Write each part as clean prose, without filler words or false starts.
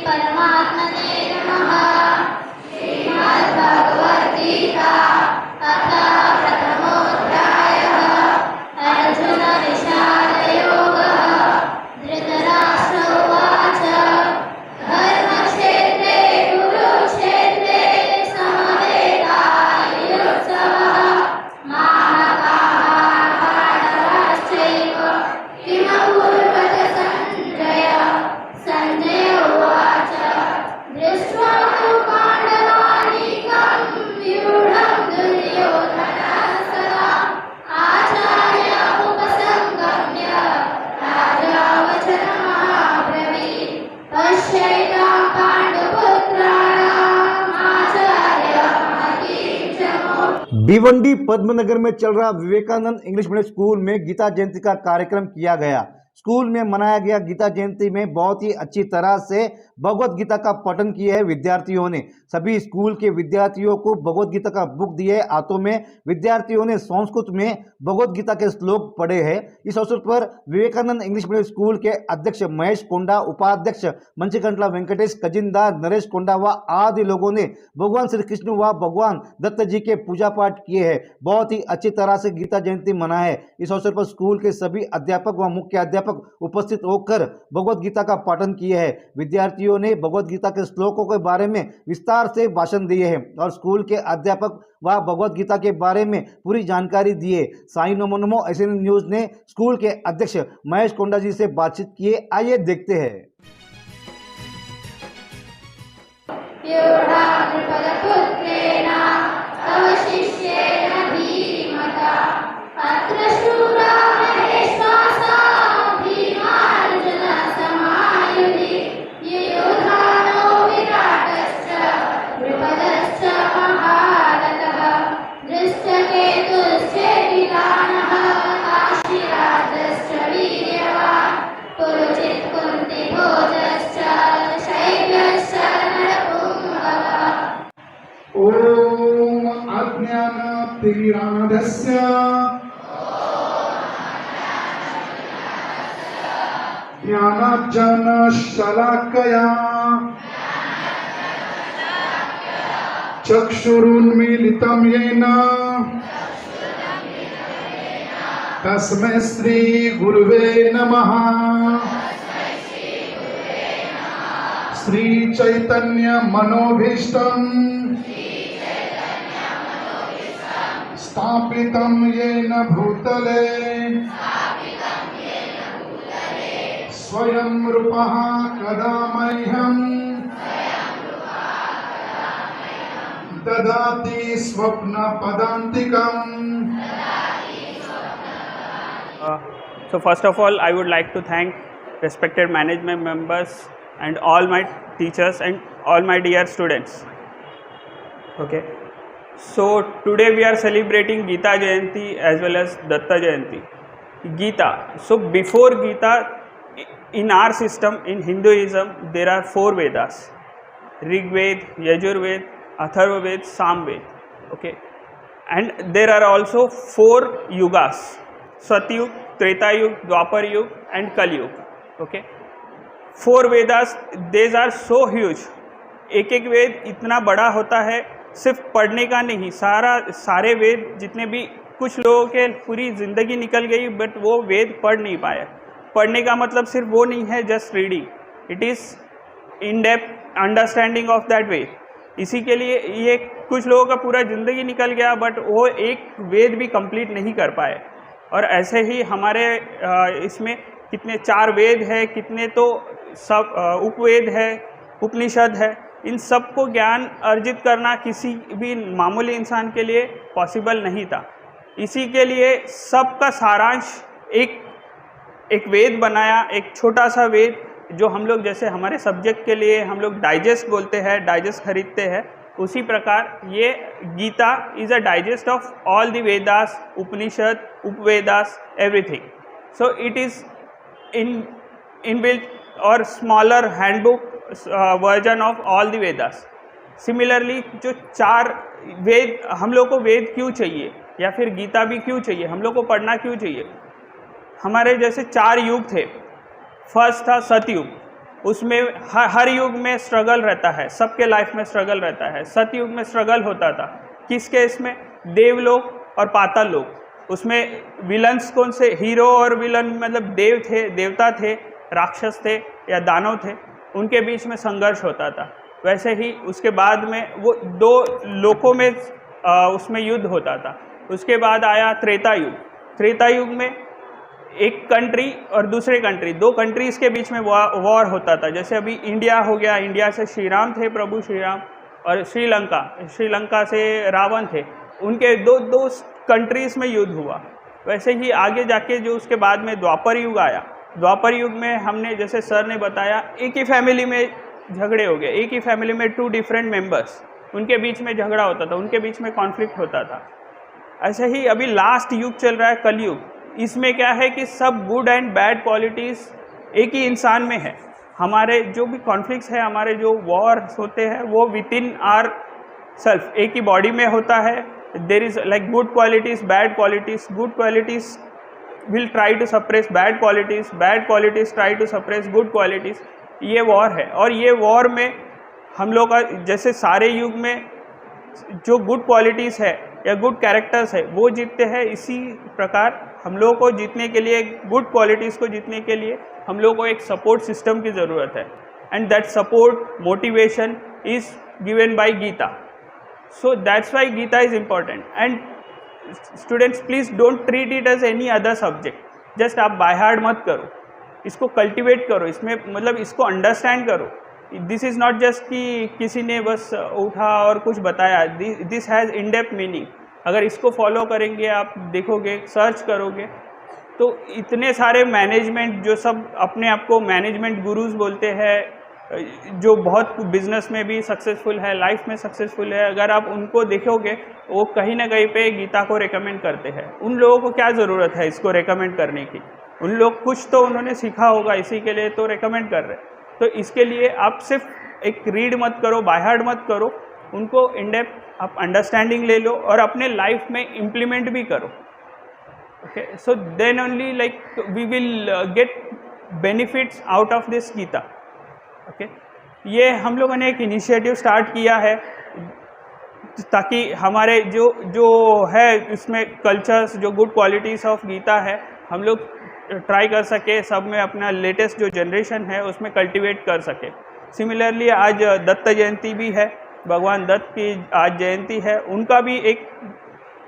परमात्मने नमः। श्रीमद्भगवद्गीता अथ प्रथमोऽध्यायः। अर्जुन विषादयोगः। धृतराष्ट्र उवाच धर्मक्षेत्रे कुरुक्षेत्रे समवेतायुत्सवः। मामकाः पाण्डवाश्चैव किमकुर्वत सञ्जय। सञ्जय उवाच दृष्ट्वा तु पाण्डवानीकं व्यूढं दुर्योधनः सदा। आचार्य उपसंगम्य राजा वचनमब्रवीत्। पश्यैतां पाण्डुपुत्राणाम् आचार्यमहतीं च मोक्षम्। भिवंडी पद्मनगर में चल रहा विवेकानंद इंग्लिश मीडियम स्कूल में गीता जयंती का कार्यक्रम किया गया। स्कूल में मनाया गया गीता जयंती में बहुत ही अच्छी तरह से भगवत गीता का पठन किया है विद्यार्थियों ने। सभी स्कूल के विद्यार्थियों को भगवत गीता का बुक दिए हाथों में। विद्यार्थियों ने संस्कृत में भगवत गीता के श्लोक पढ़े हैं। इस अवसर पर विवेकानंद इंग्लिश मीडियम स्कूल के अध्यक्ष महेश कोंडा, उपाध्यक्ष मंचकंटला वेंकटेश, खजिनदार नरेश कोंडा व आदि लोगों ने भगवान श्री कृष्ण व भगवान दत्त जी के पूजा पाठ किए हैं। बहुत ही अच्छी तरह से गीता जयंती मनाया है। इस अवसर पर स्कूल के सभी अध्यापक व मुख्य अध्यापक उपस्थित होकर भगवत गीता का पाठन किए हैं। विद्यार्थियों ने भगवत गीता के श्लोकों के बारे में विस्तार से भाषण दिए हैं और स्कूल के अध्यापक व भगवत गीता के बारे में पूरी जानकारी दिए। साई नमो नमो एसएन न्यूज ने स्कूल के अध्यक्ष महेश कोंडा जी से बातचीत किए। आइए देखते हैं। पुत्रेण अवशिष्येण धीमता। अत्र शूरा महेश्वासा भीमार्जुन समायुधि। युयुधानो विराटश्च द्रुपदश्च महारथः। दृष्टकेतुश्चेकितानः काशीराजश्च वीर्यवान्। पुरुचित् कुन्तिभोजश्च शैब्यश्च नरपुङ्गवः। ॐ अज्ञानतिमिरान्धस्य ज्ञानाञ्जनशलाकया चक्षुरुन्मीलितं येन तस्मै श्रीगुरुवे नमः। श्रीचैतन्यमनोभीष्टम् स्थापितं येन भूतले स्वयं रूपः कदा मह्यं ददाति स्वप्नपदान्तिकम्। So first of all, I would like to thank respected management members and all my teachers and all my dear students. Okay. So today we are celebrating Gita Jayanti as well as Datta Jayanti. Gita. So before Gita, in our system in Hinduism, there are 4 Vedas: Rig Ved, Yajur Ved, Atharva Ved, Sam Ved. Okay. And there are also 4 yugas: Satyug, Treta Yug, Dwapar Yug and Kali Yug. Okay. 4 Vedas, these are so huge. एक एक वेद इतना बड़ा होता है, सिर्फ पढ़ने का नहीं, सारे वेद जितने भी, कुछ लोगों के पूरी ज़िंदगी निकल गई बट वो वेद पढ़ नहीं पाए। पढ़ने का मतलब सिर्फ वो नहीं है just reading, it is in depth understanding of that Veda. इसी के लिए ये कुछ लोगों का पूरा ज़िंदगी निकल गया बट वो एक वेद भी कंप्लीट नहीं कर पाए। और ऐसे ही हमारे इसमें कितने 4 वेद है, कितने तो सब उपवेद है, उपनिषद है। इन सब को ज्ञान अर्जित करना किसी भी मामूली इंसान के लिए पॉसिबल नहीं था। इसी के लिए सबका सारांश एक वेद बनाया, एक छोटा सा वेद जो हम लोग, जैसे हमारे सब्जेक्ट के लिए हम लोग डाइजेस्ट बोलते हैं, डाइजेस्ट खरीदते हैं, उसी प्रकार ये Gita is a digest of all the Vedas, Upanishad, Upavedas, everything. So it is inbuilt और smaller handbook version of all the Vedas. Similarly जो 4 वेद, हम लोग को वेद क्यों चाहिए या फिर गीता भी क्यों चाहिए, हम लोग को पढ़ना क्यों चाहिए? हमारे जैसे 4 युग थे। फर्स्ट था सतयुग, उसमें हर युग में स्ट्रगल रहता है, सबके लाइफ में स्ट्रगल रहता है। सतयुग में स्ट्रगल होता था, किसके इसमें? देवलोक और पाताल लोक। उसमें विलन्स कौन से? हीरो और विलन मतलब देव थे, देवता थे, राक्षस थे या दानव थे, उनके बीच में संघर्ष होता था। वैसे ही उसके बाद में वो दो लोकों में उसमें युद्ध होता था। उसके बाद आया त्रेता युग। त्रेता युग में एक कंट्री और दूसरे कंट्री, दो कंट्रीज के बीच में वॉर होता था। जैसे अभी इंडिया हो गया, इंडिया से श्री राम थे, प्रभु श्री राम, और श्रीलंका से रावण थे। उनके दो कंट्रीज में युद्ध हुआ। वैसे ही आगे जाके जो उसके बाद में द्वापर युग आया। द्वापर युग में हमने, जैसे सर ने बताया, एक ही फैमिली में झगड़े हो गए, एक ही फैमिली में 2 डिफरेंट मेंबर्स, उनके बीच में झगड़ा होता था, उनके बीच में कॉन्फ्लिक्ट होता था। ऐसे ही अभी लास्ट युग चल रहा है, कलयुग। इसमें क्या है कि सब गुड एंड बैड क्वालिटीज़ एक ही इंसान में है। हमारे जो भी कॉन्फ्लिक्ट्स है, हमारे जो वॉर्स होते हैं, वो विद इन आर सेल्फ एक ही बॉडी में होता है। There is like good qualities, bad qualities. Good qualities will try to suppress bad qualities, bad qualities try to suppress good qualities. ये वॉर है, और ये वॉर में हम लोग का, जैसे सारे युग में जो गुड क्वालिटीज़ है या गुड कैरेक्टर्स है वो जीतते हैं, इसी प्रकार हम लोगों को जीतने के लिए, गुड क्वालिटीज़ को जीतने के लिए हम लोगों को एक सपोर्ट सिस्टम की ज़रूरत है। And that support motivation is given by Gita. So that's why Gita is important. And students, please don't treat it as any other subject. Just आप बाय हार्ट मत करो, इसको कल्टिवेट करो, इसमें मतलब इसको अंडरस्टैंड करो। दिस इज़ नॉट जस्ट कि किसी ने बस उठा और कुछ बताया। This has in depth meaning. अगर इसको फॉलो करेंगे, आप देखोगे, सर्च करोगे, तो इतने सारे मैनेजमेंट, जो सब अपने आप को मैनेजमेंट गुरुज बोलते हैं, जो बहुत बिजनेस में भी सक्सेसफुल है, लाइफ में सक्सेसफुल है, अगर आप उनको देखोगे, वो कहीं ना कहीं पे गीता को रेकमेंड करते हैं। उन लोगों को क्या ज़रूरत है इसको रेकमेंड करने की? उन लोग कुछ तो उन्होंने सीखा होगा, इसी के लिए तो रेकमेंड कर रहे हैं। तो इसके लिए आप सिर्फ एक रीड मत करो, बाय हार्ट मत करो, उनको इन डेप्थ आप अंडरस्टैंडिंग ले लो और अपने लाइफ में इम्प्लीमेंट भी करो। Okay, so then only like we will get benefits out of this Gita. Okay, ये हम लोगों ने एक इनिशिएटिव स्टार्ट किया है ताकि हमारे जो है इसमें कल्चर्स, जो गुड क्वालिटीज़ ऑफ गीता है, हम लोग ट्राई कर सके सब में अपना लेटेस्ट जो जनरेशन है उसमें कल्टीवेट कर सके। सिमिलरली आज दत्त जयंती भी है, भगवान दत्त की आज जयंती है। उनका भी एक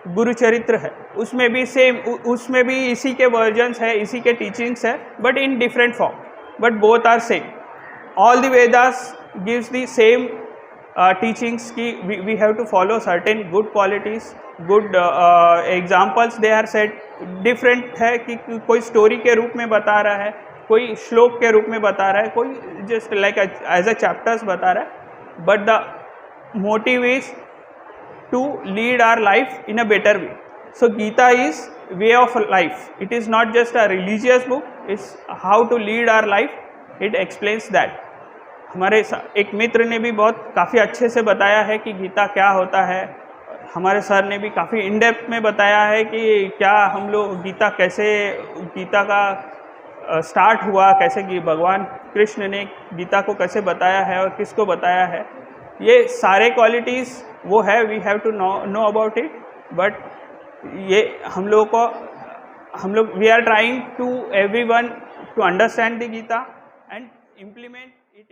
गुरु चरित्र है, उसमें भी सेम, उसमें भी इसी के वर्जन्स है, इसी के टीचिंग्स है, but in different form, but both are same. All the Vedas gives the same teachings ki we have to follow certain good qualities, good examples they are set। different है कि कोई स्टोरी के रूप में बता रहा है, कोई श्लोक के रूप में बता रहा है, कोई just like as a chapters बता रहा है, but the motive is to lead our life in a better way. So Gita is way of life, it is not just a religious book, it's how to lead our life, it explains that. हमारे एक मित्र ने भी बहुत काफ़ी अच्छे से बताया है कि गीता क्या होता है। हमारे सर ने भी काफ़ी इन डेप्थ में बताया है कि क्या हम लोग गीता कैसे, गीता का स्टार्ट हुआ कैसे, कि भगवान कृष्ण ने गीता को कैसे बताया है और किसको बताया है। ये सारे क्वालिटीज़ वो है, we have to know about it. But ये हम लोग we are trying to everyone to understand the Gita and implement it